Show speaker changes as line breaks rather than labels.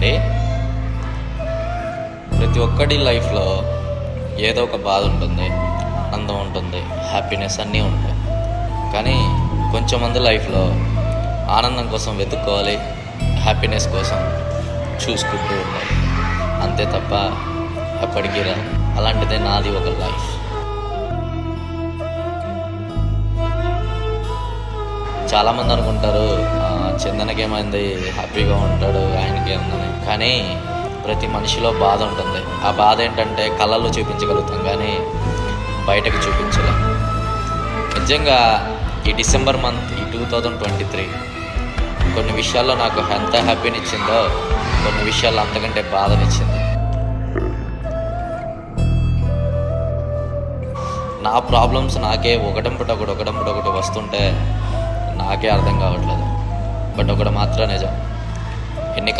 ఏంటంటే, ప్రతి ఒక్కడి లైఫ్లో ఏదో ఒక బాధ ఉంటుంది, ఆనందం ఉంటుంది, హ్యాపీనెస్ అన్నీ ఉంటాయి. కానీ కొంచెం మంది లైఫ్లో ఆనందం కోసం వెతుక్కోవాలి, హ్యాపీనెస్ కోసం చూసుకుంటూ ఉండాలి. అంతే తప్ప ఎప్పటికీ రా. అలాంటిదే నాది ఒక లైఫ్. చాలామంది అనుకుంటారు చందనకేమైంది, హ్యాపీగా ఉంటాడు, ఆయనకి ఏముందని. కానీ ప్రతి మనిషిలో బాధ ఉంటుంది. ఆ బాధ ఏంటంటే కళ్ళల్లో చూపించగలుగుతాం కానీ బయటకు చూపించలేం. నిజంగా ఈ డిసెంబర్ మంత్, ఈ 2023 కొన్ని విషయాల్లో నాకు ఎంత హ్యాపీనిచ్చిందో, కొన్ని విషయాల్లో అంతకంటే బాధనిచ్చింది. నా ప్రాబ్లమ్స్ నాకే ఒకటంపుట ఒకటి వస్తుంటే నాకే అర్థం కావట్లేదు. బట్ ఒకటి మాత్రం నిజం, ఎన్ని